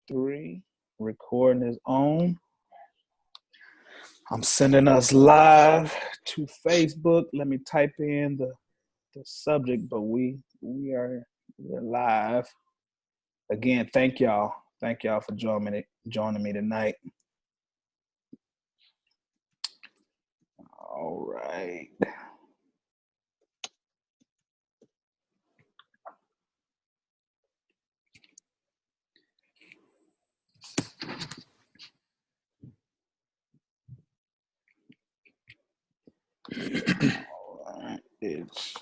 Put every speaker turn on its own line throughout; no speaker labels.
3. Recording is on. I'm sending us live to Facebook. Let me type in the subject, but we're live. Again, thank y'all. Thank y'all for joining me tonight. All right. All right. It's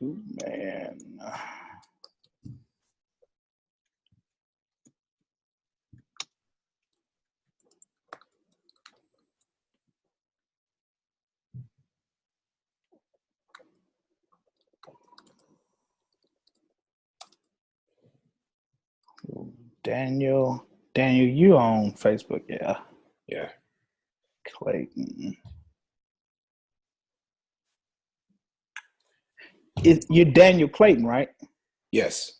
2-man. Daniel, you on Facebook? Yeah. Clayton. You're Daniel Clayton, right?
Yes.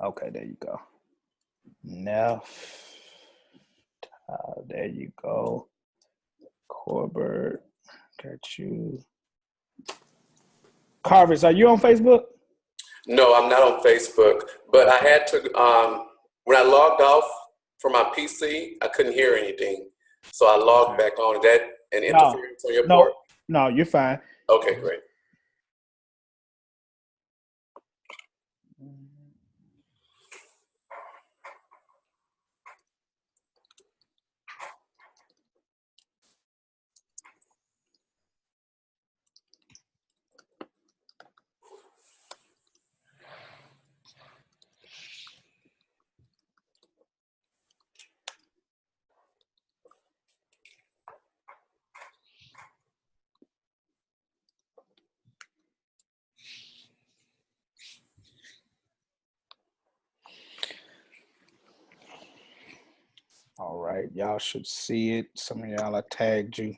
Okay, there you go. Neph. There you go. Corbett. Got you. Carvis, are you on Facebook?
No, I'm not on Facebook, but I had to, when I logged off from my PC, I couldn't hear anything. So I logged back on. Is that an interference on your part?
No, you're fine.
Okay, great.
All right, y'all should see it. Some of y'all are tagged you.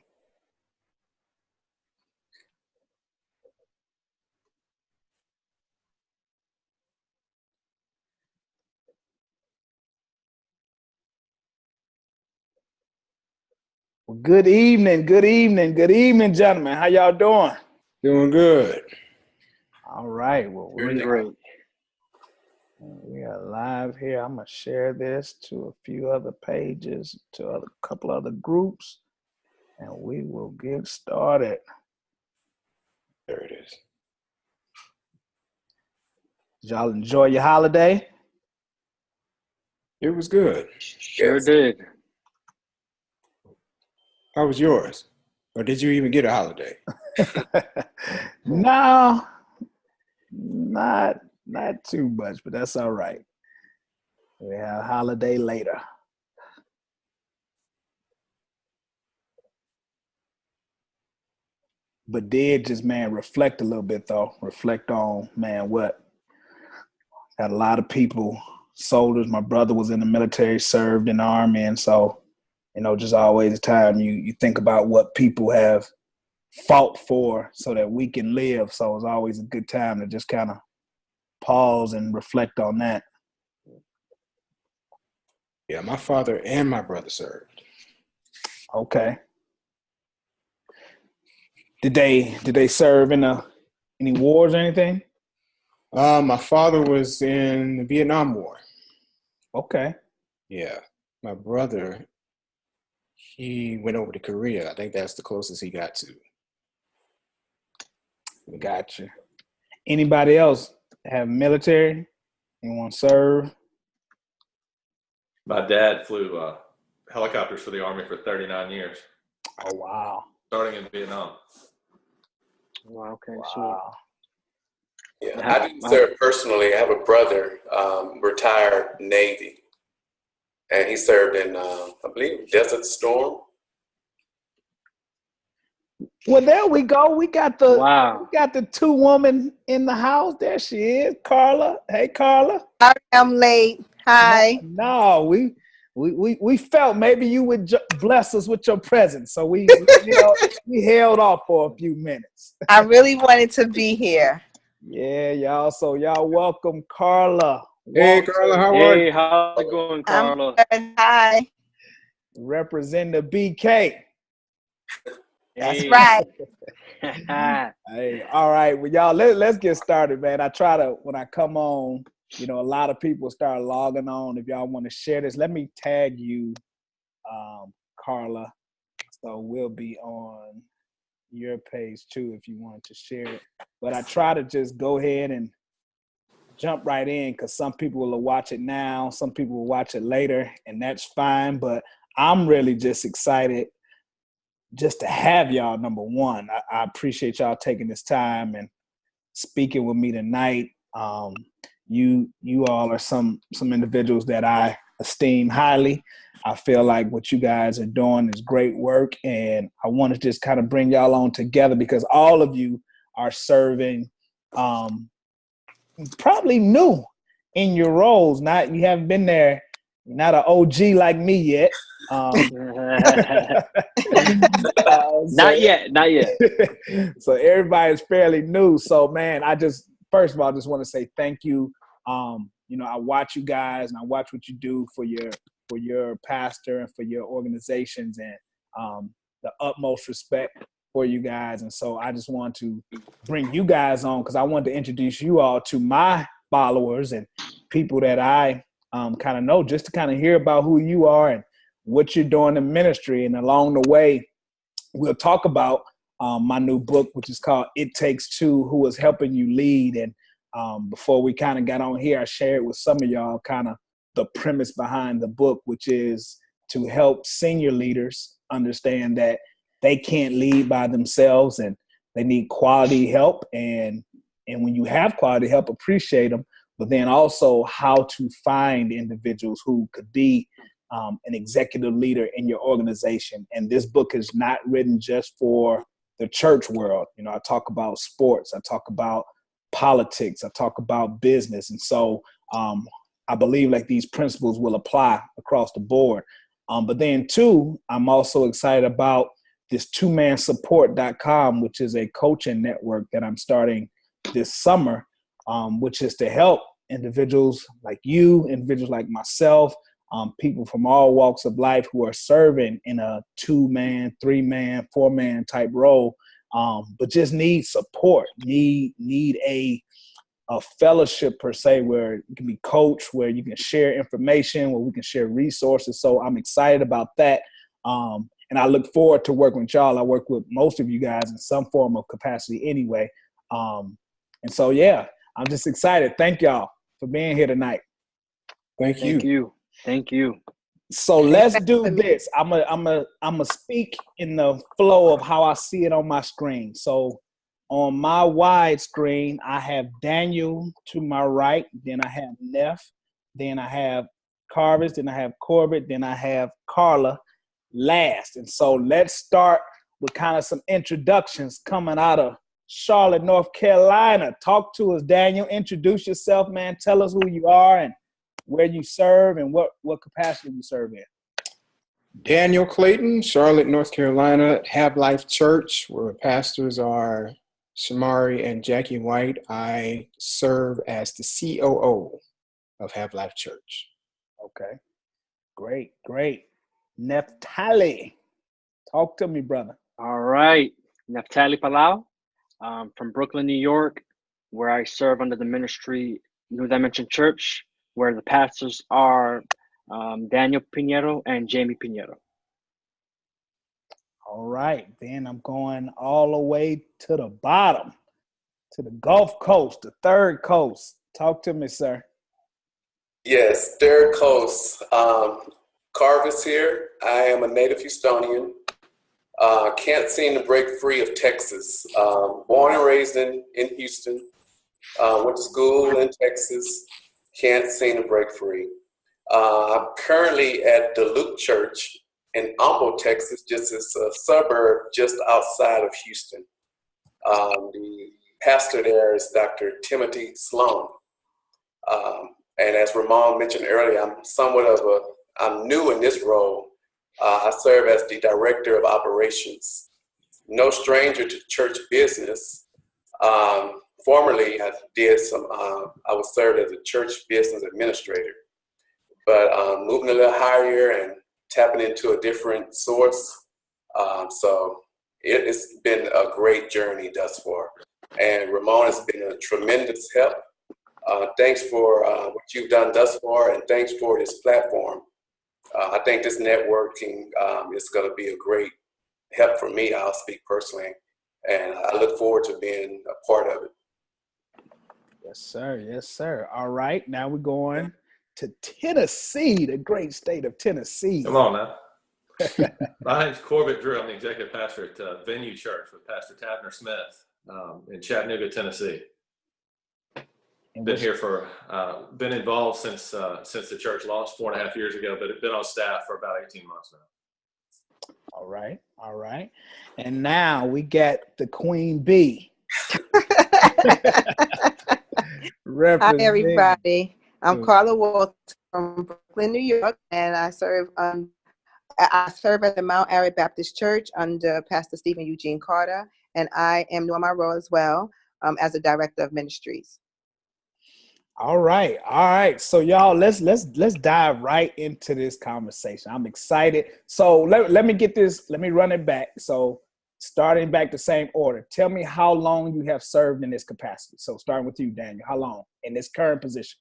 Well, good evening, gentlemen. How y'all doing?
Doing good.
All right. Well,
Very great.
We are live here. I'm gonna share this to a few other pages, to a couple other groups, and we will get started.
There it is.
Did y'all enjoy your holiday?
It was good.
Sure did.
How was yours? Or did you even get a holiday?
No, not too much, but that's all right. We have a holiday later. But did just, reflect a little bit, though. Reflect on, what? Got a lot of people, soldiers. My brother was in the military, served in the Army, and so, just always a time you think about what people have fought for so that we can live. So it's always a good time to just kind of pause and reflect on that.
Yeah, my father and my brother served.
Okay. Did they serve in any wars or anything?
My father was in the Vietnam War.
Okay.
Yeah. My brother, he went over to Korea. I think that's the closest he got to.
Gotcha. Anybody else have military? Anyone serve?
My dad flew helicopters for the Army for 39 years.
Oh, wow.
Starting in Vietnam.
Wow, okay,
wow.
Yeah, I didn't serve personally. I have a brother, retired Navy, and he served in, I believe, Desert Storm.
Well, there we go. We got the two women in the house. There she is, Karla. Hey, Karla.
Sorry, I'm late. Hi.
No, we felt maybe you would bless us with your presence, so we held off for a few minutes.
I really wanted to be here.
Yeah, y'all. So y'all welcome Karla.
Hey,
Walters,
Carla, how are you?
Hey, how's it going,
I'm
Karla?
good. Hi.
representing the BK.
That's
Hey.
right.
Hey, all right. Well, y'all, let's get started, man. I try to, when I come on, a lot of people start logging on. If y'all want to share this, let me tag you, Karla. So we'll be on your page too if you wanted to share it. But I try to just go ahead and jump right in because some people will watch it now, some people will watch it later, and that's fine. But I'm really just excited just to have y'all, number one. I appreciate y'all taking this time and speaking with me tonight. You all are some individuals that I esteem highly. I feel like what you guys are doing is great work, and I want to just kind of bring y'all on together because all of you are serving probably new in your roles. You haven't been there, not an OG like me yet.
Not yet.
So everybody's fairly new. So man, first of all, I just want to say thank you. I watch you guys and I watch what you do for your pastor and for your organizations, and the utmost respect for you guys. And so I just want to bring you guys on because I want to introduce you all to my followers and people that I kind of know, just to kind of hear about who you are and what you're doing in ministry. And along the way, we'll talk about my new book, which is called It Takes Two, Who is Helping You Lead. And before we kind of got on here, I shared with some of y'all kind of the premise behind the book, which is to help senior leaders understand that they can't lead by themselves and they need quality help. And when you have quality help, appreciate them, but then also how to find individuals who could be an executive leader in your organization. And this book is not written just for the church world. I talk about sports, I talk about politics, I talk about business. And so I believe like these principles will apply across the board. But then two, I'm also excited about this twomansupport.com, which is a coaching network that I'm starting this summer, which is to help individuals like you, individuals like myself, people from all walks of life who are serving in a 2-man, 3-man, 4-man type role, but just need support, need a fellowship per se, where you can be coached, where you can share information, where we can share resources. So I'm excited about that. And I look forward to working with y'all. I work with most of you guys in some form of capacity anyway. And so, yeah, I'm just excited. Thank y'all for being here tonight.
Thank you.
Thank you.
So let's do this. I'm a speak in the flow of how I see it on my screen. So on my wide screen, I have Daniel to my right. Then I have Neph. Then I have Carvis. Then I have Corbett. Then I have Karla last. And so let's start with kind of some introductions coming out of Charlotte, North Carolina. Talk to us, Daniel. Introduce yourself, man. Tell us who you are and where you serve and what capacity you serve in.
Daniel Clayton, Charlotte, North Carolina, Have Life Church, where pastors are Shamari and Jackie White. I serve as the COO of Have Life Church.
Okay. Great. Nephtali, talk to me, brother.
All right. Nephtali Palao, from Brooklyn, New York, where I serve under the ministry New Dimension Church, where the pastors are Daniel Pinheiro and Jamie Pinheiro.
All right. Then I'm going all the way to the bottom, to the Gulf Coast, the third coast. Talk to me, sir.
Yes, third coast. Carvis here. I am a native Houstonian. Can't seem to break free of Texas. Born and raised in Houston. Went to school in Texas. Can't seem to break free. I'm currently at the Luke Church in Humble, Texas, just as a suburb just outside of Houston. The pastor there is Dr. Timothy Sloan. And as Ramone mentioned earlier, I'm new in this role. I serve as the director of operations. No stranger to church business. formerly I did some. I was served as a church business administrator, but moving a little higher and tapping into a different source. So it's been a great journey thus far, and Ramone has been a tremendous help. Thanks for what you've done thus far, and thanks for this platform. I think this networking is going to be a great help for me. I'll speak personally, and I look forward to being a part of it.
Yes, sir. Yes, sir. All right. Now we're going to Tennessee, the great state of Tennessee.
Come on now. My name's Corbett Drew. I'm the executive pastor at Venue Church with Pastor Tabner Smith in Chattanooga, Tennessee. Been involved since the church launched 4.5 years ago, but it's been on staff for about 18 months now.
All right. All right. And now we get the Queen Bee.
Hi, everybody. I'm Carla Walters from Brooklyn, New York, and I serve at the Mount Arad Baptist Church under Pastor Stephen Eugene Carter, and I am new in my role as well as a director of ministries.
All right. All right. So y'all, let's dive right into this conversation. I'm excited. So let me get this. Let me run it back. So starting back the same order, tell me how long you have served in this capacity. So starting with you, Daniel, how long in this current position?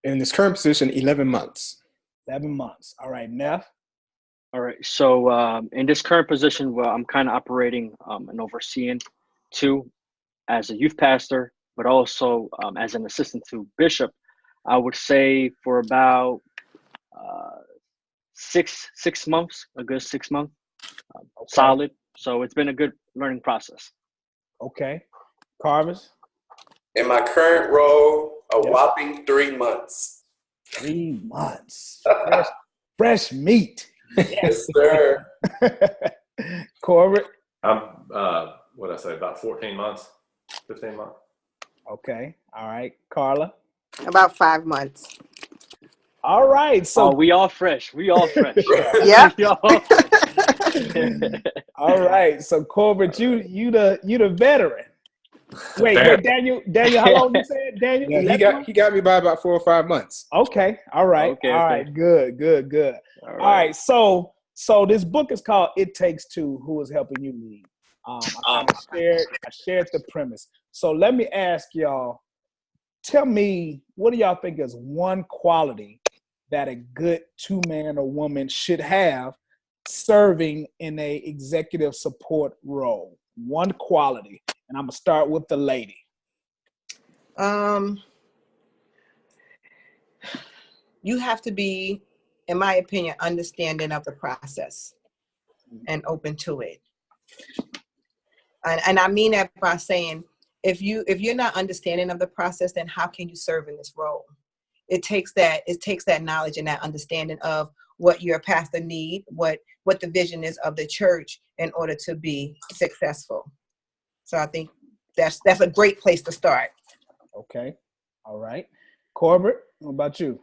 In this current position, 11 months.
11 months. All right, Neff.
All right. So in this current position, well, I'm kind of operating and overseeing too as a youth pastor, but also as an assistant to bishop. I would say for about 6 months, a good 6 months, solid. So it's been a good learning process.
Okay. Carvis?
In my current role, whopping 3 months.
3 months. Fresh meat.
Yes, sir.
Corbett?
I'm, what did I say, about 14 months, 15 months.
Okay. All right. Karla?
About 5 months.
All right. So
we all fresh. We all fresh.
Yeah.
All right. So Corbett, you the veteran. Wait, Daniel, how long you said, Daniel?
Yeah, he got me by about 4 or 5 months.
Okay. All right.
Okay,
all right. Good. All right. So this book is called It Takes Two, Who is Helping You Lead. I shared the premise. So let me ask y'all, tell me, what do y'all think is one quality that a good 2-man or woman should have serving in a executive support role? One quality. And I'm going to start with the lady.
You have to be, in my opinion, understanding of the process and open to it. And I mean that by saying, if you're not understanding of the process, then how can you serve in this role? It takes that knowledge and that understanding of what your pastor need, what the vision is of the church in order to be successful. So I think that's a great place to start. Okay.
All right. Corbett, what about you?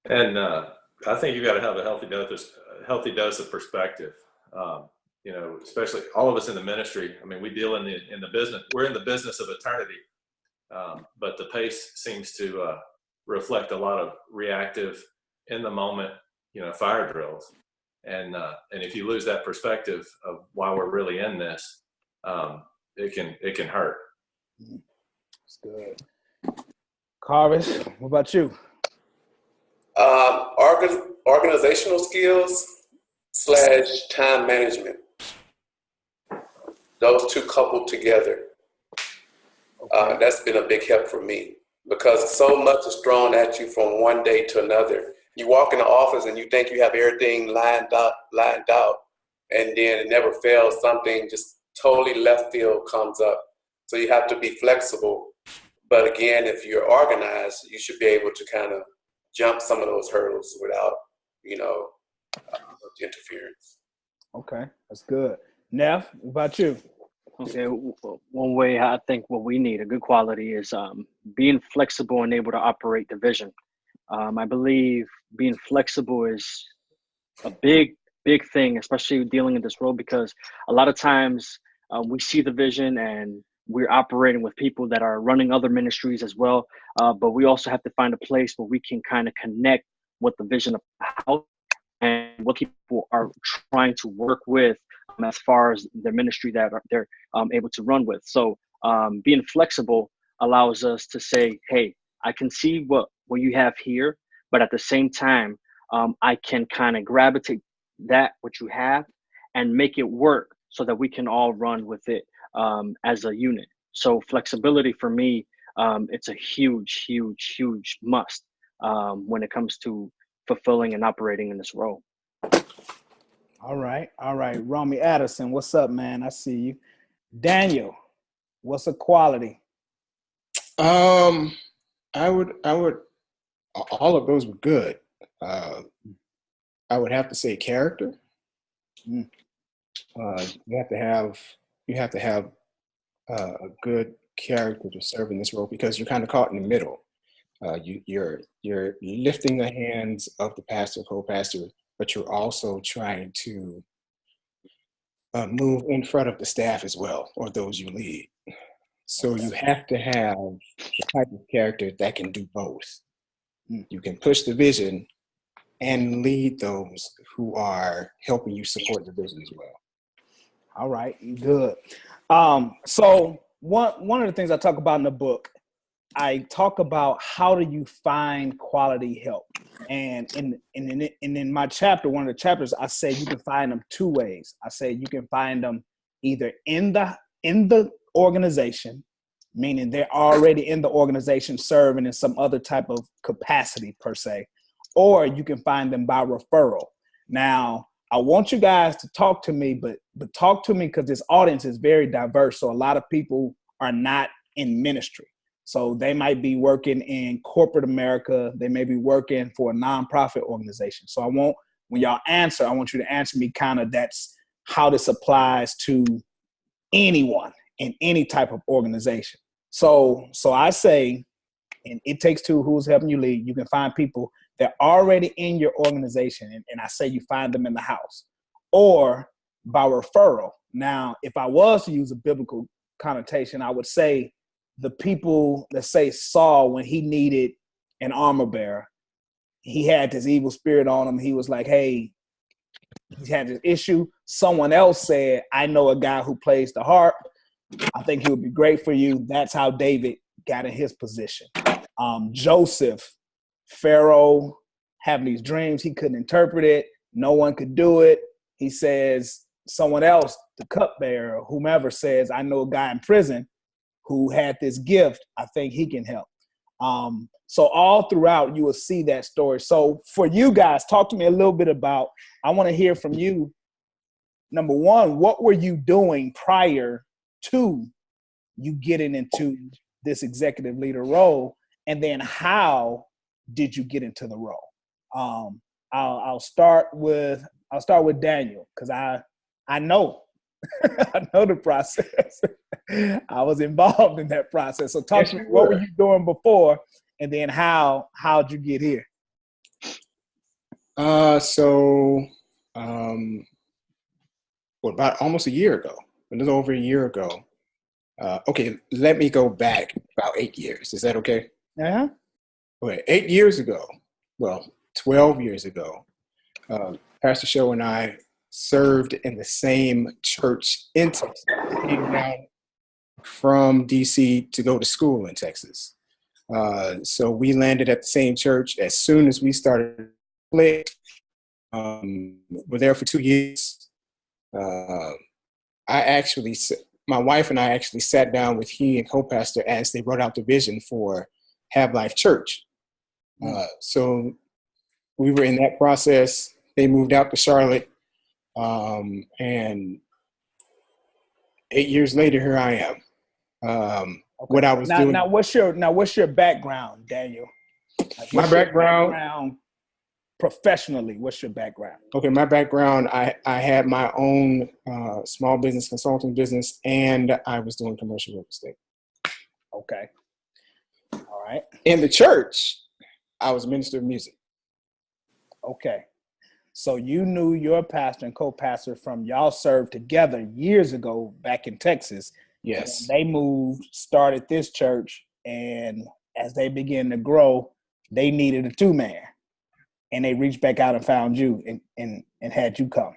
And I think you got to have a healthy dose of perspective. Especially all of us in the ministry. I mean, we deal in the business. We're in the business of eternity, but the pace seems to reflect a lot of reactive, in the moment, fire drills. And if you lose that perspective of why we're really in this, it can hurt.
That's good. Carvis, what about you?
Organizational skills / time management. Those two coupled together. That's been a big help for me because so much is thrown at you from one day to another. You walk in the office and you think you have everything lined out, and then it never fails. Something just totally left field comes up. So you have to be flexible. But again, if you're organized, you should be able to kind of jump some of those hurdles without, interference.
Okay, that's good. Neff, what about you?
Okay, one way I think what we need, a good quality, is being flexible and able to operate the vision. I believe being flexible is a big thing, especially dealing in this role, because a lot of times we see the vision and we're operating with people that are running other ministries as well. But we also have to find a place where we can kind of connect with the vision of the house and what people are trying to work with as far as their ministry that they're able to run with. So being flexible allows us to say, hey, I can see what you have here, but at the same time, I can kind of gravitate that what you have and make it work so that we can all run with it as a unit. So flexibility for me, it's a huge, huge, huge must when it comes to fulfilling and operating in this role.
All right. Romy Addison, what's up, man? I see you. Daniel, what's a quality?
I would, all of those were good. I would have to say character. You have to have a good character to serve in this role, because you're kind of caught in the middle. You're lifting the hands of the pastor, co-pastor, but you're also trying to move in front of the staff as well, or those you lead. So you have to have the type of character that can do both. You can push the vision and lead those who are helping you support the vision as well.
All right, good. So one of the things I talk about in the book, I talk about how do you find quality help. And in my chapter, one of the chapters, I say you can find them two ways. I say you can find them either in the organization, meaning they're already in the organization serving in some other type of capacity per se, or you can find them by referral. Now, I want you guys to talk to me, but talk to me because this audience is very diverse. So a lot of people are not in ministry. So they might be working in corporate America. They may be working for a nonprofit organization. So when y'all answer, I want you to answer me kind of that's how this applies to anyone in any type of organization. So I say, and it takes two, who's helping you lead. You can find people that are already in your organization. And I say you find them in the house or by referral. Now, if I was to use a biblical connotation, I would say the people that say Saul, when he needed an armor bearer, he had this evil spirit on him. He was like, hey, he had this issue. Someone else said, I know a guy who plays the harp. I think he would be great for you. That's how David got in his position. Joseph, Pharaoh having these dreams, he couldn't interpret it. No one could do it. He says, someone else, the cupbearer, whomever says, I know a guy in prison who had this gift. I think he can help. So all throughout, you will see that story. So for you guys, talk to me a little bit about, I want to hear from you. Number one, what were you doing prior to you getting into this executive leader role? And then how did you get into the role? I'll start with Daniel, because I know I know the process. I was involved in that process. So talk to me, what were you doing before, and then how'd you get here?
About almost a year ago, a little over a year ago. Okay, let me go back about 8 years. Is that okay?
Yeah.
Okay, 8 years ago, 12 years ago, Pastor Show and I served in the same church in Texas. He came down from DC to go to school in Texas. So we landed at the same church as soon as we started. We're there for 2 years. My wife and I actually sat down with he and co-pastor as they wrote out the vision for Have Life Church. So we were in that process. They moved out to Charlotte. And 8 years later, here I am. Okay. What I was doing.
Now, what's your background, Daniel?
My background
professionally, what's your background?
Okay, my background, I had my own small business consulting business, and I was doing commercial real estate.
Okay. All right.
In the church, I was a minister of music.
Okay. So you knew your pastor and co-pastor from y'all served together years ago back in Texas.
Yes.
They moved, started this church, and as they began to grow, they needed a 2-man. And they reached back out and found you and had you come.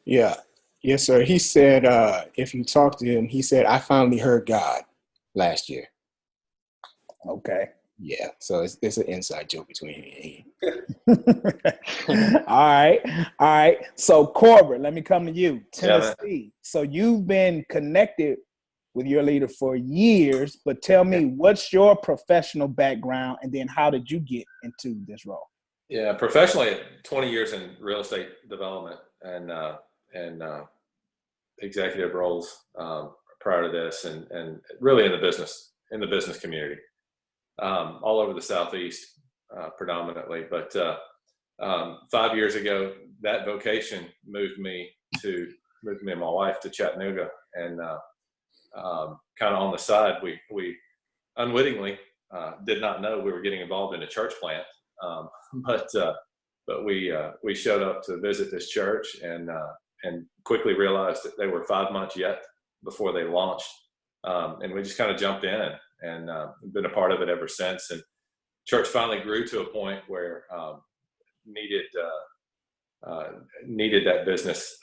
Yeah. Yes, sir. He said, if you talk to him, he said, I finally heard God last year.
Okay.
Yeah. So it's an inside joke between him
All right. So Corbett, let me come to you. Tennessee.
Yeah,
so you've been connected with your leader for years, but tell me, what's your professional background, and then how did you get into this role?
Yeah, professionally, 20 years in real estate development and executive roles prior to this, and really in the business community, all over the Southeast predominantly. But 5 years ago, that vocation moved me and my wife to Chattanooga, and kind of on the side, we unwittingly did not know we were getting involved in a church plant, but we showed up to visit this church and quickly realized that they were 5 months yet before they launched, and we just kind of jumped in and been a part of it ever since. And church finally grew to a point where needed that business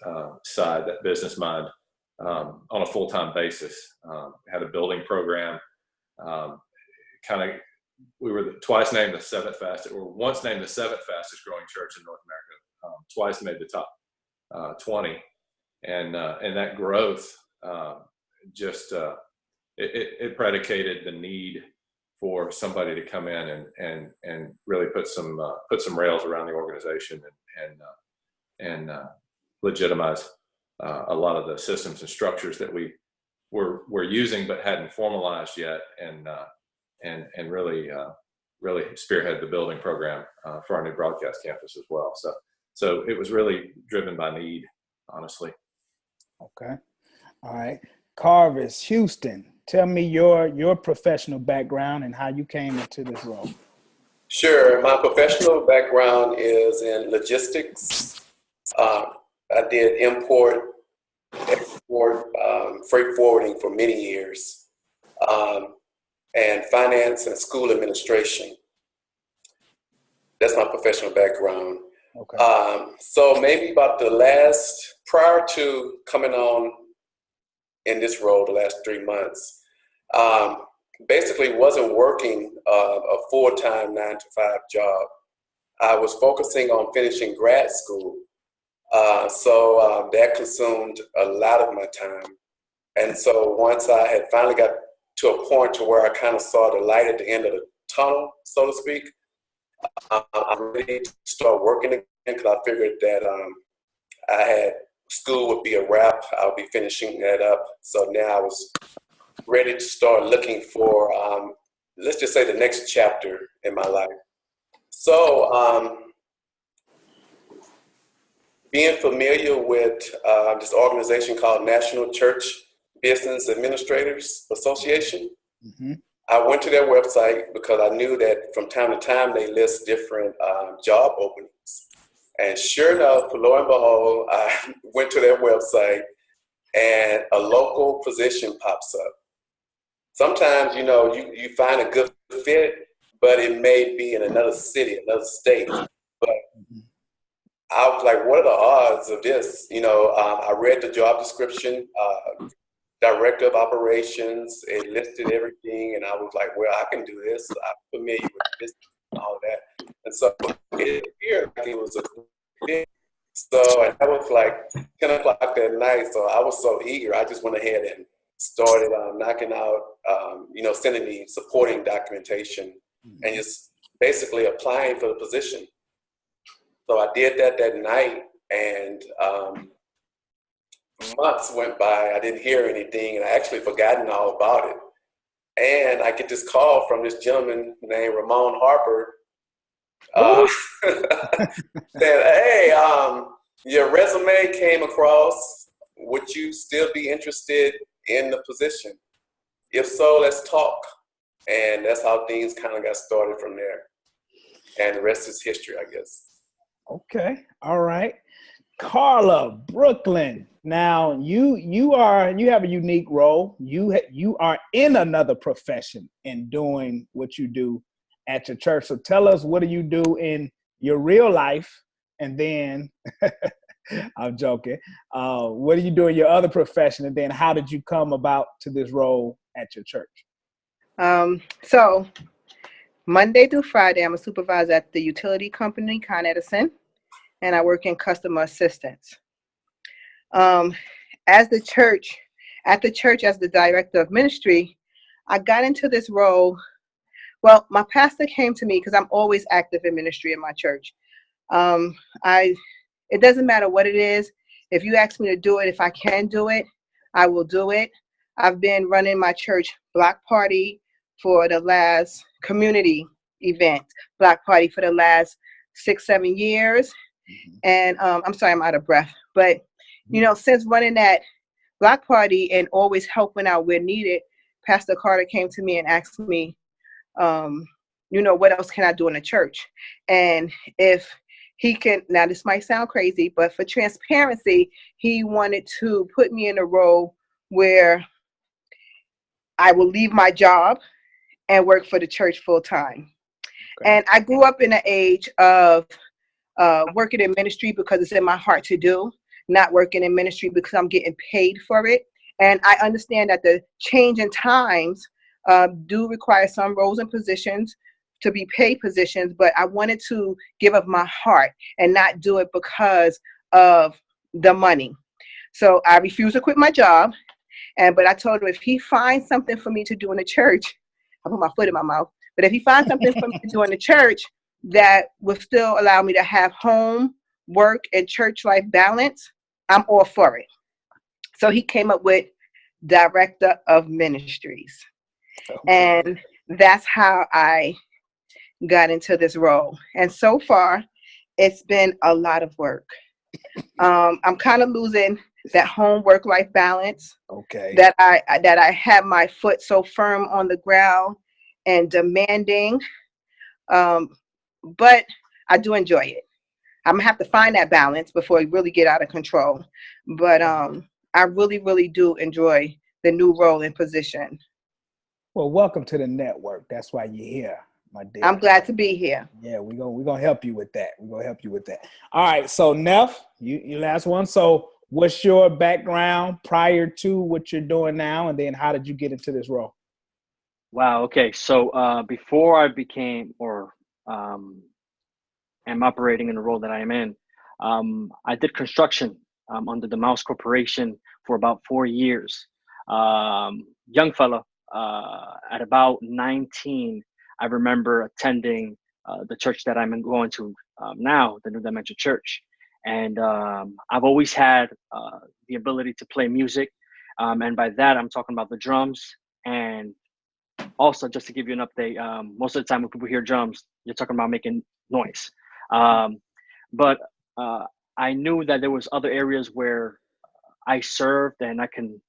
side, that business mind, on a full-time basis. Had a building program. We were twice named the seventh fastest, or once named the 7th fastest growing church in North America. Twice made the top 20, and that growth it predicated the need for somebody to come in and really put some rails around the organization and legitimize a lot of the systems and structures that we were using but hadn't formalized yet, and really spearhead the building program for our new broadcast campus as well. So it was really driven by need, honestly.
Okay. All right. Carvis, Houston, tell me your professional background and how you came into this role.
Sure. My professional background is in logistics. I did import, export, freight forwarding for many years, and finance and school administration. That's my professional background.
Okay.
So maybe about prior to coming on in this role, the last 3 months, basically wasn't working a full-time 9-to-5 job. I was focusing on finishing grad school. So that consumed a lot of my time. And so once I had finally got to a point to where I kind of saw the light at the end of the tunnel, so to speak, I really started working again, because I figured that school would be a wrap. I would be finishing that up. So now I was ready to start looking for, let's just say, the next chapter in my life. So being familiar with this organization called National Church Business Administrators Association,
Mm-hmm.
I went to their website because I knew that from time to time they list different job openings. And sure enough, lo and behold, I went to their website and a local position pops up. Sometimes, you find a good fit, but it may be in another city, another state. But I was like, what are the odds of this? I read the job description, Director of Operations, it listed everything, and I was like, well, I can do this. I'm familiar with this and all that. And so it appeared like it was a fit. So and that was like 10 o'clock that night, so I was so eager. I just went ahead and started knocking out, sending the supporting documentation and just basically applying for the position. So I did that night, and months went by. I didn't hear anything, and I actually forgotten all about it. And I get this call from this gentleman named Ramone Harper, saying, hey, your resume came across. Would you still be interested in the position? If so, let's talk. And that's how things kind of got started from there. And the rest is history, I guess.
Okay. All right. Karla, Brooklyn, Now you have a unique role. You are in another profession and doing what you do at your church. So tell us, what do you do in your real life? And then I'm joking. What do you do in your other profession? And then how did you come about to this role at your church?
So Monday through Friday, I'm a supervisor at the utility company, Con Edison, and I work in customer assistance. At the church, as the director of ministry, I got into this role. Well, my pastor came to me because I'm always active in ministry in my church. It doesn't matter what it is. If you ask me to do it, if I can do it, I will do it. I've been running my church block party for the last community event, block party for the last 6-7 years. And I'm sorry, I'm out of breath. But, since running that block party and always helping out where needed, Pastor Carter came to me and asked me, what else can I do in the church? And if he can, now this might sound crazy, but for transparency, he wanted to put me in a role where I will leave my job and work for the church full time. Okay. And I grew up in the age of working in ministry because it's in my heart to do, not working in ministry because I'm getting paid for it. And I understand that the change in times do require some roles and positions to be paid positions, but I wanted to give of my heart and not do it because of the money. So I refused to quit my job. But I told him if he finds something for me to do in the church, I put my foot in my mouth, but if he finds something for me to do in the church that will still allow me to have home, work, and church life balance, I'm all for it. So he came up with Director of Ministries. Okay. And that's how I got into this role. And so far, it's been a lot of work. I'm kind of losing that home work-life balance. Okay. That I have my foot so firm on the ground and demanding. But I do enjoy it. I'm gonna have to find that balance before it really get out of control. But I really, really do enjoy the new role and position.
Well, welcome to the network. That's why you're here, my dear.
I'm glad to be here.
Yeah, we're gonna help you with that. All right, so Neph, you last one. So what's your background prior to what you're doing now, and then how did you get into this role?
Wow. Okay. So before I became am operating in the role that I am in, I did construction under the Mouse Corporation for about 4 years. Young fella, at about 19, I remember attending the church that I'm going to now, the New Dimension Church. And I've always had the ability to play music. And by that, I'm talking about the drums. And also, just to give you an update, most of the time when people hear drums, you're talking about making noise. But I knew that there was other areas where I served and I can,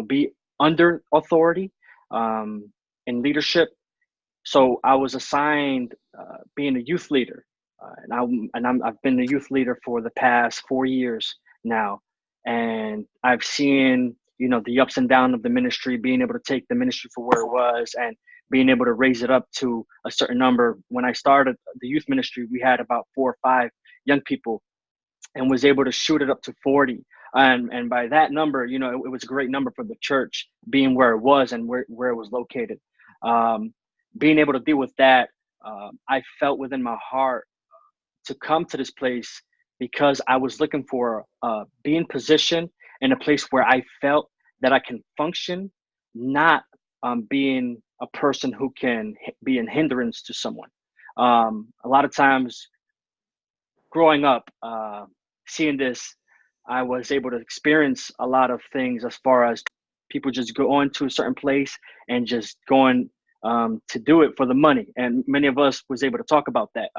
be under authority in leadership. So I was assigned being a youth leader, I've been a youth leader for the past 4 years now, and I've seen the ups and downs of the ministry, being able to take the ministry for where it was and being able to raise it up to a certain number. When I started the youth ministry, we had about 4 or 5 young people, and was able to shoot it up to 40. And by that number, it was a great number for the church being where it was and where it was located. Being able to deal with that, I felt within my heart to come to this place because I was looking for being positioned in a place where I felt that I can function, not being a person who can be a hindrance to someone. A lot of times growing up, seeing this, I was able to experience a lot of things as far as people just going to a certain place and just going to do it for the money. And many of us was able to talk about that.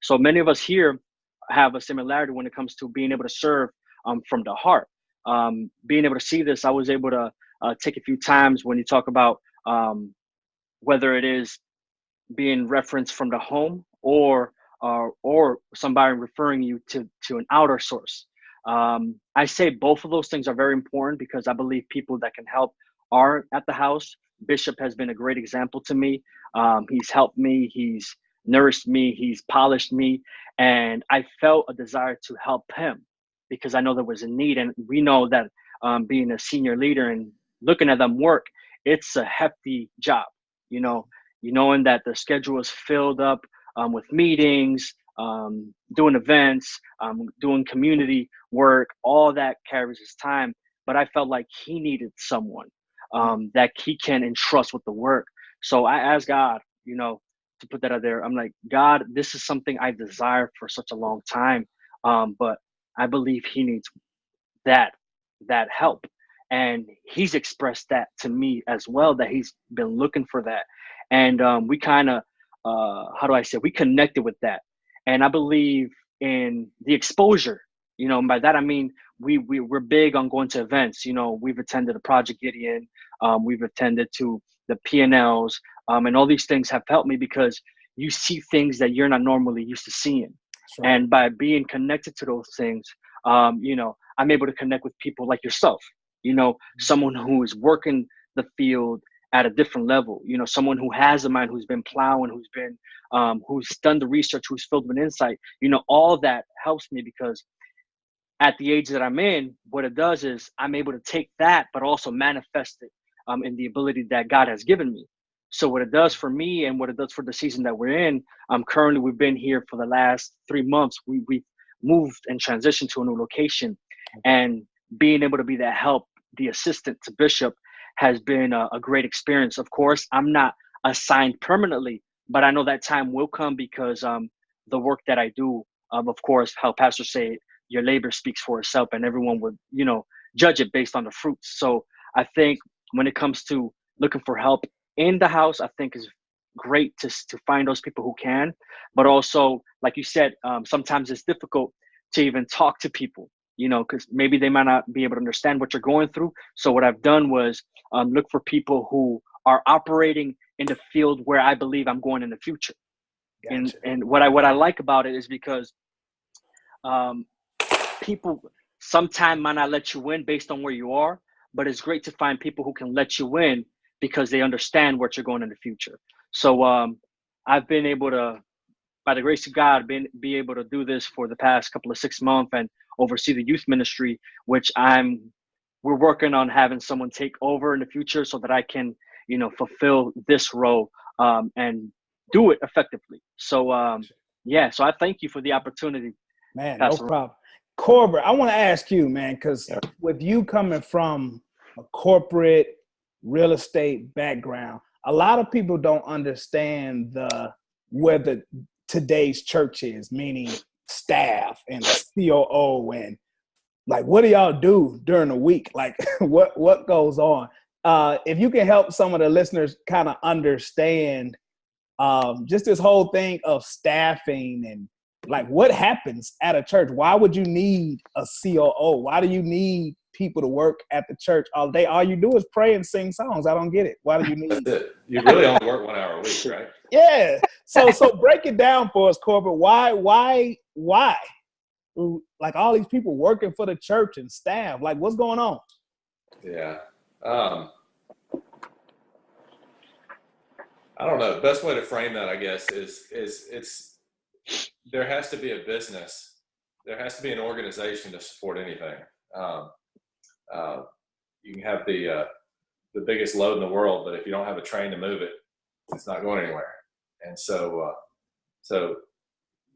So many of us here have a similarity when it comes to being able to serve from the heart. Being able to see this, I was able to take a few times when you talk about whether it is being referenced from the home or somebody referring you to an outer source. I say both of those things are very important because I believe people that can help are at the house. Bishop has been a great example to me. He's helped me. He's nourished me. He's polished me. And I felt a desire to help him because I know there was a need. And we know that being a senior leader and looking at them work, it's a hefty job, knowing that the schedule is filled up with meetings, doing events, doing community work, all that carries his time. But I felt like he needed someone that he can entrust with the work. So I asked God, to put that out there. I'm like, God, this is something I desire for such a long time. But I believe he needs that help. And he's expressed that to me as well, that he's been looking for that. And we kind of, we connected with that. And I believe in the exposure, and by that, I mean, we're big on going to events. We've attended a Project Gideon. We've attended to the P&Ls, and all these things have helped me because you see things that you're not normally used to seeing. Right. And by being connected to those things, I'm able to connect with people like yourself, someone who is working the field at a different level, someone who has a mind, who's been plowing, who's been, who's done the research, who's filled with insight, all that helps me because at the age that I'm in, what it does is I'm able to take that, but also manifest it in the ability that God has given me. So what it does for me and what it does for the season that we're in, currently we've been here for the last 3 months. We've moved and transitioned to a new location, and being able to be that help, the assistant to Bishop, has been a great experience. Of course, I'm not assigned permanently, but I know that time will come because the work that I do, of course, how pastors say, your labor speaks for itself, and everyone would, judge it based on the fruits. So I think when it comes to looking for help in the house, I think is great to find those people who can, but also, like you said, sometimes it's difficult to even talk to people, because maybe they might not be able to understand what you're going through. So what I've done was look for people who are operating in the field where I believe I'm going in the future. Gotcha. And what I like about it is because people sometimes might not let you in based on where you are, but it's great to find people who can let you in because they understand what you're going in the future. So I've been able to, by the grace of God, be able to do this for the past couple of 6 months and oversee the youth ministry, which we're working on having someone take over in the future so that I can, fulfill this role and do it effectively. So so I thank you for the opportunity.
Man, no problem. Corbett, I want to ask you, man, because with you coming from a corporate real estate background, a lot of people don't understand where today's church is, meaning staff and COO and like, what do y'all do during the week? Like, what goes on? If you can help some of the listeners kind of understand just this whole thing of staffing and like what happens at a church. Why would you need a COO? Why do you need people to work at the church all day? All you do is pray and sing songs. I don't get it. Why do you need
That's it. You really only work 1 hour a week, right?
Yeah. So break it down for us, Corbett. Why? Like all these people working for the church and staff, like what's going on?
Yeah. I don't know. The best way to frame that, I guess, is there has to be a business. There has to be an organization to support anything. You can have the biggest load in the world, but if you don't have a train to move it, it's not going anywhere. And so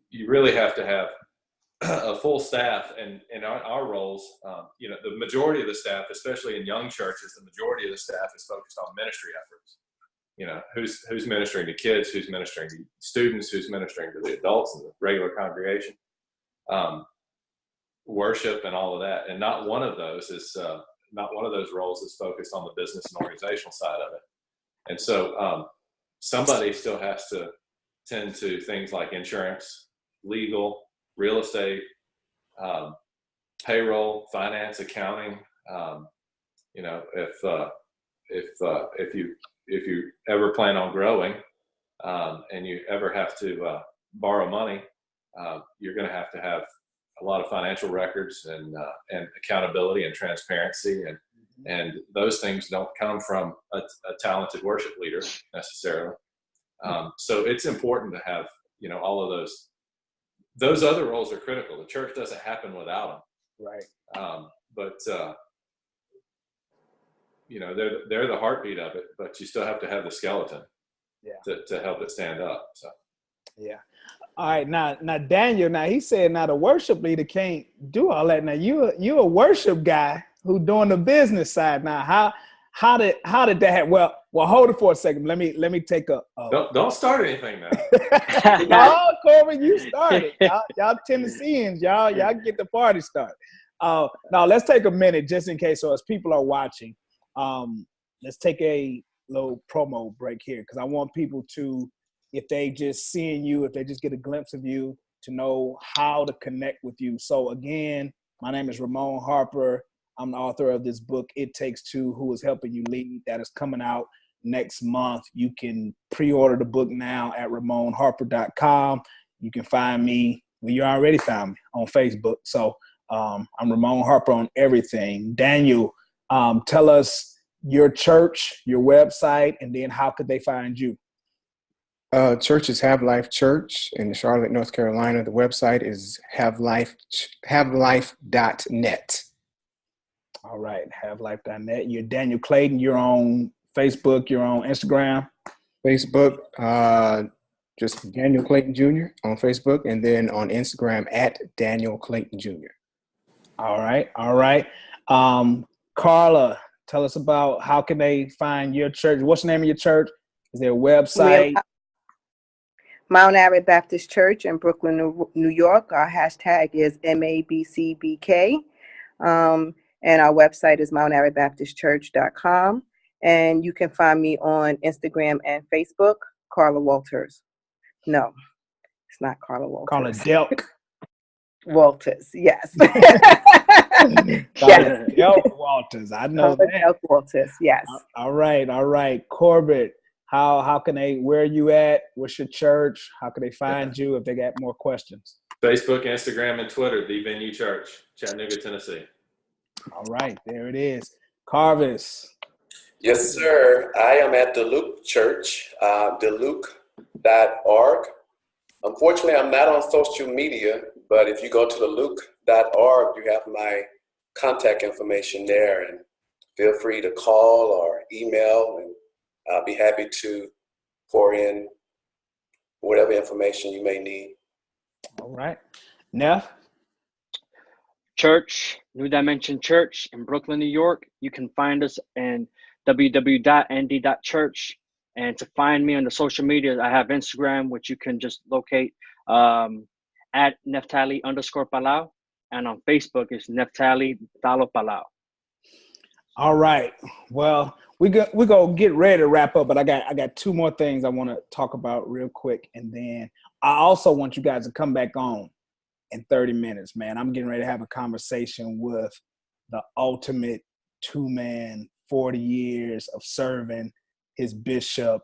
you really have to have a full staff. And in our roles, the majority of the staff, especially in young churches, the majority of the staff is focused on ministry efforts. Who's ministering to kids, who's ministering to students, who's ministering to the adults in the regular congregation, worship and all of that. And not one of those roles is focused on the business and organizational side of it. And so somebody still has to tend to things like insurance, legal, real estate, payroll, finance, accounting. If you ever plan on growing and you ever have to borrow money, you're going to have a lot of financial records and accountability and transparency, and those things don't come from a talented worship leader necessarily. So it's important to have, you know, all of those other roles are critical. The church doesn't happen without them.
Right.
But you know, they're the heartbeat of it, but you still have to have the skeleton to help it stand up. So.
Yeah. All right. Now Daniel, now he said now the worship leader can't do all that. Now you a worship guy who doing the business side. Now how did that happen? Well hold it for a second. Let me take a
Don't start anything now.
No, Corbett, you started. Y'all Tennesseans, y'all get the party started. Now let's take a minute just in case. So as people are watching, let's take a little promo break here because I want people to, if they just seeing you, if they just get a glimpse of you, to know how to connect with you. So again, my name is Ramone Harper. I'm the author of this book, It Takes Two, Who Is Helping You Lead, that is coming out next month. You can pre-order the book now at RamoneHarper.com. You can find me, well, you already found me on Facebook. So I'm Ramone Harper on everything. Daniel, tell us your church, your website, and then how could they find you?
Church is Have Life Church in Charlotte, North Carolina. The website is havelife.net.
All right, havelife.net. You're Daniel Clayton. You're on Facebook. You're on Instagram.
Facebook, just Daniel Clayton Jr. on Facebook, and then on Instagram at Daniel Clayton Jr.
All right. Karla, tell us about how can they find your church? What's the name of your church? Is there a website?
Mount Abbott Baptist Church in Brooklyn, New York. Our hashtag is MABCBK. And our website is mountabbottbaptistchurch.com. And you can find me on Instagram and Facebook, Carla Walters. No, it's not Carla Walters.
Carla Delk.
Walters, yes.
Yes. Delk-Walters. I know
Carla
that.
Delk-Walters, yes.
All right. Corbett, how can they, where are you at? What's your church? How can they find you if they got more questions?
Facebook, Instagram, and Twitter, The Venue Church, Chattanooga, Tennessee.
All right, there it is. Carvis.
Yes, sir. I am at Delk Church, Delk.org. Unfortunately, I'm not on social media, but if you go to Delk.org, you have my contact information there, and feel free to call or email, and I'll be happy to pour in whatever information you may need.
All right. Neff?
Church, New Dimension Church in Brooklyn, New York. You can find us in www.nd.church. And to find me on the social media, I have Instagram, which you can just locate at Nephtali_Palao. And on Facebook, it's Nephtali Palao.
All right. Well, we go get ready to wrap up, but I got two more things I want to talk about real quick. And then I also want you guys to come back on in 30 minutes, man. I'm getting ready to have a conversation with the ultimate two-man, 40 years of serving his Bishop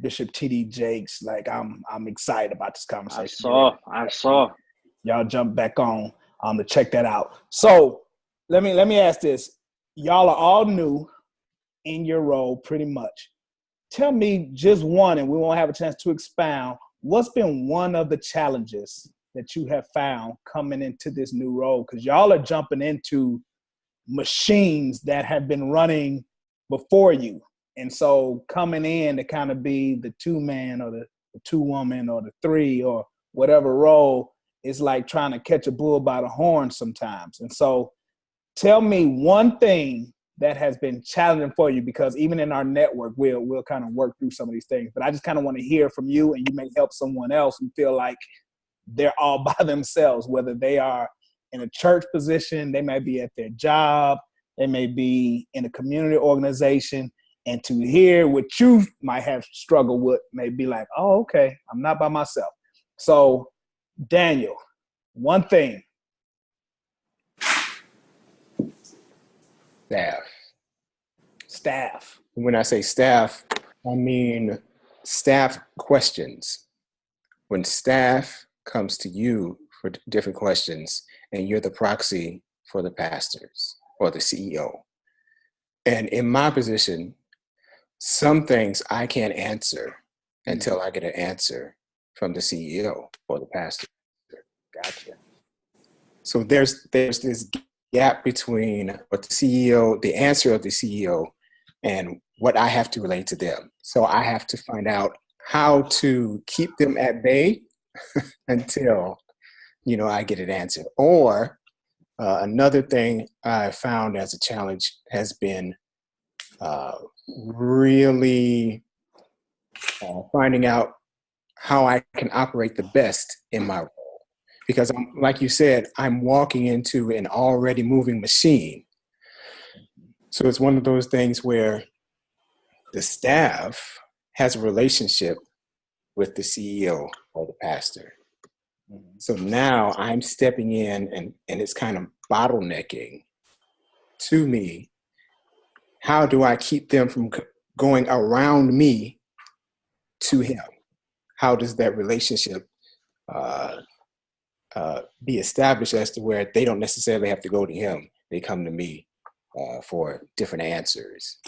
T.D. Jakes. Like I'm excited about this conversation.
I saw.
Y'all jump back on to check that out. So let me ask this. Y'all are all new in your role pretty much. Tell me just one, and we won't have a chance to expound. What's been one of the challenges that you have found coming into this new role? Because y'all are jumping into machines that have been running before you. And so coming in to kind of be the two-man or the two-woman or the three or whatever role is like trying to catch a bull by the horn sometimes. And so tell me one thing that has been challenging for you, because even in our network, we'll kind of work through some of these things. But I just kind of want to hear from you, and you may help someone else who feel like they're all by themselves, whether they are in a church position, they may be at their job, they may be in a community organization, and to hear what you might have struggled with may be like, oh, okay, I'm not by myself. So, Daniel, one thing. Staff.
When I say staff, I mean staff questions. When staff comes to you for different questions, and you're the proxy for the pastors or the CEO. And in my position, some things I can't answer until I get an answer from the CEO or the pastor.
Gotcha.
So there's this gap between what the CEO, the answer of the CEO, and what I have to relate to them. So I have to find out how to keep them at bay until, I get an answer. Or another thing I found as a challenge has been really finding out how I can operate the best in my role. Because like you said, I'm walking into an already moving machine. So it's one of those things where the staff has a relationship with the CEO or the pastor. So now I'm stepping in and it's kind of bottlenecking to me. How do I keep them from going around me to him? How does that relationship be established as to where they don't necessarily have to go to him? They come to me for different answers.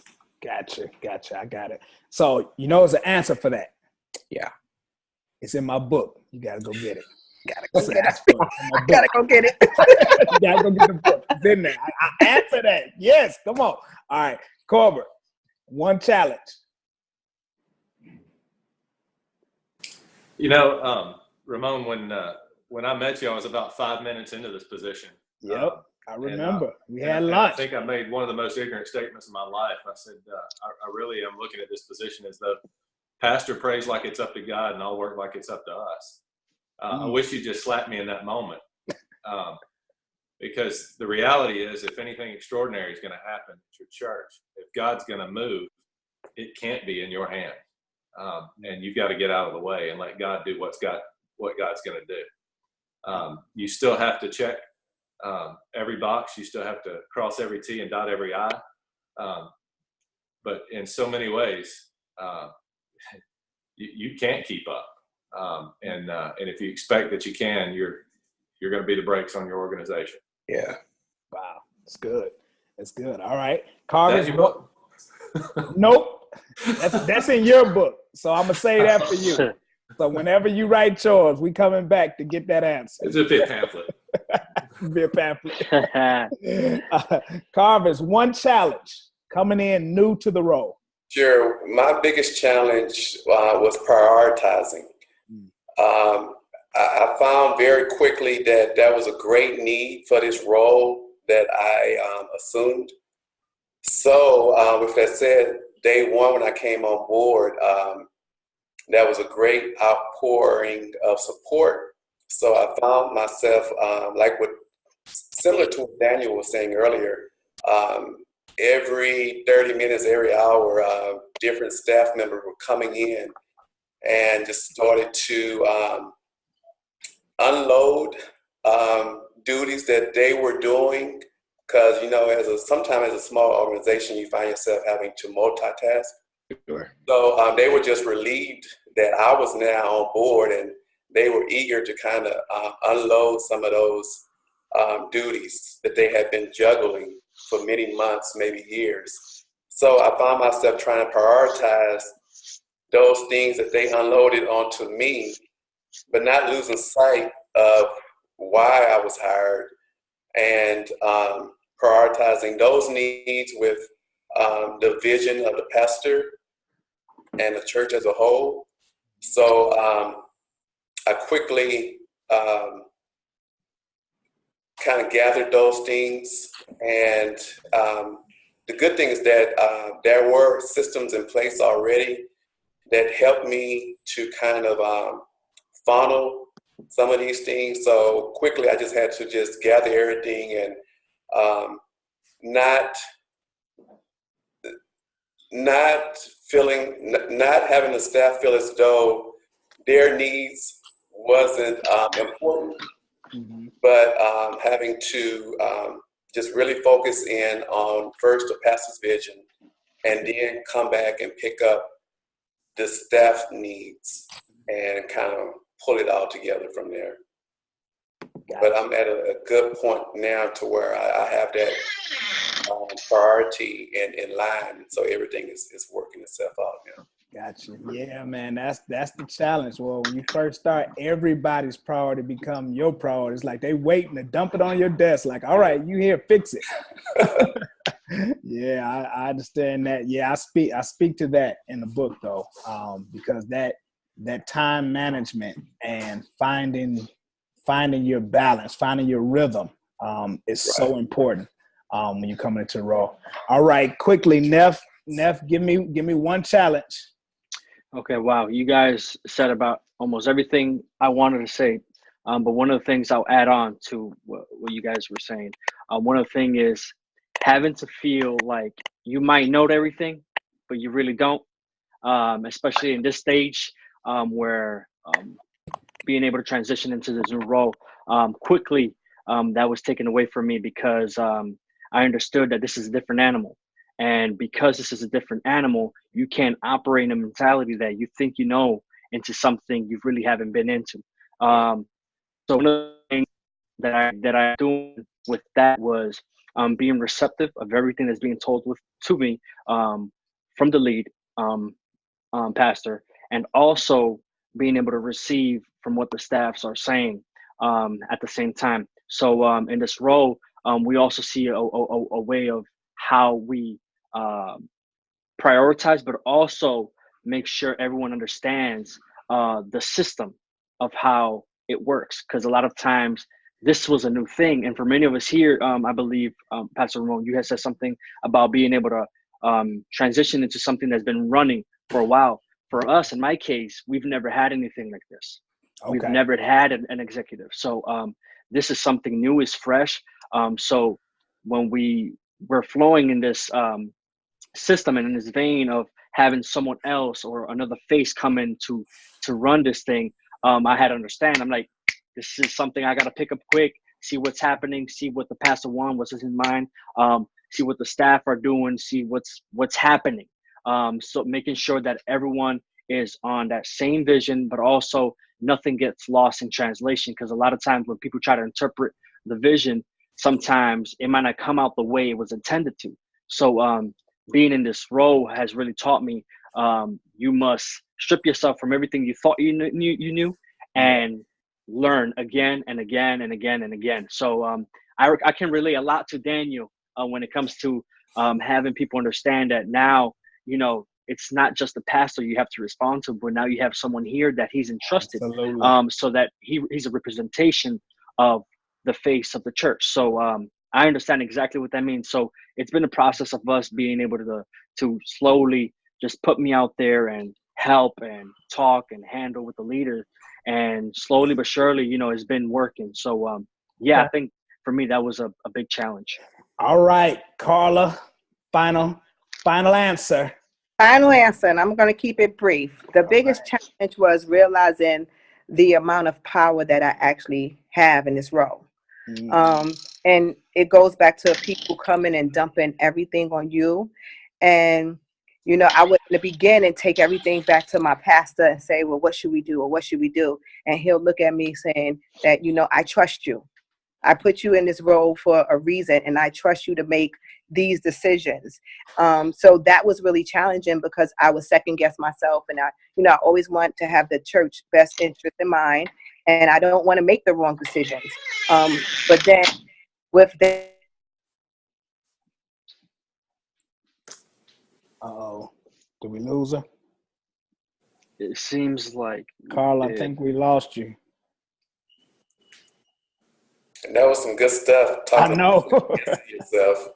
Gotcha. I got it. So there's an answer for that.
Yeah.
It's in my book. You got to go get it.
Gotta go get it.
I
Gotta go get it.
You got to go get the book. It's in there. I answer that. Yes. Come on. All right. Corbett, one challenge.
Ramone, when I met you, I was about 5 minutes into this position.
Yep. I remember. We had
and
lunch.
I think I made one of the most ignorant statements in my life. I said, I really am looking at this position as though pastor prays like it's up to God and I'll work like it's up to us. I wish you just slapped me in that moment. Because the reality is, if anything extraordinary is going to happen at your church, if God's going to move, it can't be in your hand. And you've got to get out of the way and let God do what God's going to do. You still have to check every box. You still have to cross every T and dot every I. But in so many ways, you can't keep up. And if you expect that you can, you're going to be the brakes on your organization.
Yeah.
Wow. That's good. That's good. All right. Carvis. Nope. That's in your book. So I'm going to say that for you. So whenever you write yours, we coming back to get that answer.
It's a bit pamphlet.
Be a pamphlet. Carvis, one challenge coming in new to the role.
Sure. My biggest challenge was prioritizing. I found very quickly that there was a great need for this role that I assumed. So with that said, day one when I came on board, there was a great outpouring of support. So I found myself similar to what Daniel was saying earlier, every 30 minutes, every hour, different staff members were coming in and just started to unload duties that they were doing. Because, sometimes as a small organization, you find yourself having to multitask.
Sure.
So they were just relieved that I was now on board, and they were eager to kind of unload some of those duties that they had been juggling for many months, maybe years. So I found myself trying to prioritize those things that they unloaded onto me, but not losing sight of why I was hired, and prioritizing those needs with the vision of the pastor and the church as a whole. So I quickly kind of gathered those things. And the good thing is that there were systems in place already that helped me to kind of funnel some of these things. So quickly, I just had to just gather everything and not having the staff feel as though their needs wasn't important, but having to just really focus in on first the pastor's vision and then come back and pick up the staff needs and kind of pull it all together from there. but I'm at a good point now to where I have that priority in line, so everything is working itself out now.
Gotcha. Yeah, man, that's the challenge. Well, when you first start, everybody's priority become your priority. It's like they waiting to dump it on your desk. Like, all right, you here, fix it. Yeah, I understand that. Yeah, I speak to that in the book though, because that time management and finding your balance, finding your rhythm, is so important when you're coming into the role. All right, quickly, Neff, give me one challenge.
Okay, wow. You guys said about almost everything I wanted to say. But one of the things I'll add on to what you guys were saying, one of the things is having to feel like you might know everything, but you really don't, especially in this stage where being able to transition into this new role quickly, that was taken away from me because I understood that this is a different animal. And because this is a different animal, you can't operate in a mentality that you think you know into something you really haven't been into. So one of the things that I doing with that was being receptive of everything that's being told to me from the lead pastor, and also being able to receive from what the staffs are saying at the same time. So in this role, we also see a way of how we prioritize, but also make sure everyone understands the system of how it works. Because a lot of times this was a new thing. And for many of us here, I believe, Pastor Ramone, you had said something about being able to transition into something that's been running for a while. For us, in my case, we've never had anything like this. Okay. We've never had an executive. So this is something new, is fresh. So when we're flowing in this system and in this vein of having someone else or another face come in to run this thing, I had to understand. I'm like, this is something I got to pick up quick, see what's happening, see what the pastor wants, what's in his mind, see what the staff are doing, see what's happening. So making sure that everyone is on that same vision, but also nothing gets lost in translation. Because a lot of times when people try to interpret the vision, sometimes it might not come out the way it was intended to. So being in this role has really taught me you must strip yourself from everything you thought you knew and learn again and again and again and again. So I can relate a lot to Daniel when it comes to having people understand that now, it's not just the pastor you have to respond to, but now you have someone here that he's entrusted, so that he's a representation of the face of the church. So I understand exactly what that means. So it's been a process of us being able to slowly just put me out there and help and talk and handle with the leader. And slowly but surely, it's been working. So I think for me, that was a big challenge.
All right, Karla, final answer.
Final answer, and I'm going to keep it brief. The biggest challenge was realizing the amount of power that I actually have in this role. And it goes back to people coming and dumping everything on you. And, I would in the beginning take everything back to my pastor and say, well, what should we do? Or what should we do? And he'll look at me saying that, I trust you. I put you in this role for a reason, and I trust you to make these decisions. So that was really challenging because I would second guess myself, and I always want to have the church best interest in mind, and I don't want to make the wrong decisions. But then with that,
did we lose her?
It seems like
Karla, I think we lost you.
And that was some good stuff.
I know.
Yourself.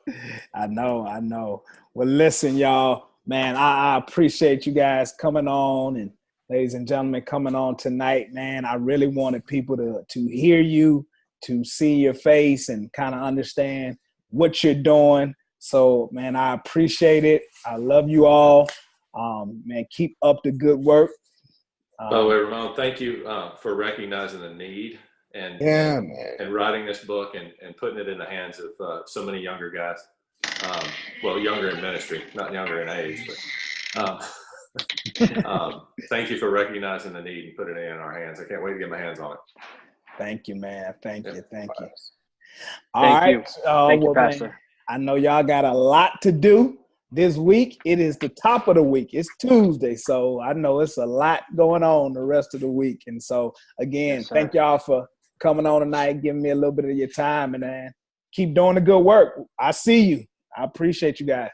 I know. Well, listen, y'all, man, I appreciate you guys coming on, and ladies and gentlemen coming on tonight, man. I really wanted people to hear you, to see your face and kind of understand what you're doing. So, man, I appreciate it. I love you all. Man, keep up the good work.
By the way, Ramone, thank you for recognizing the need and writing this book and putting it in the hands of so many younger guys. Well, younger in ministry, not younger in age, but thank you for recognizing the need and putting it in our hands. I can't wait to get my hands on it.
Thank you, man. Thank you.
Thank you.
Thank you,
Pastor.
Man, I know y'all got a lot to do this week. It is the top of the week. It's Tuesday, so I know it's a lot going on the rest of the week. And so, again, thank y'all for coming on tonight, giving me a little bit of your time, and keep doing the good work. I see you. I appreciate you guys.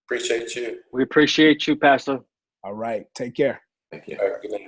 Appreciate you.
We appreciate you, Pastor.
All right. Take care.
Thank you.
All right, good night.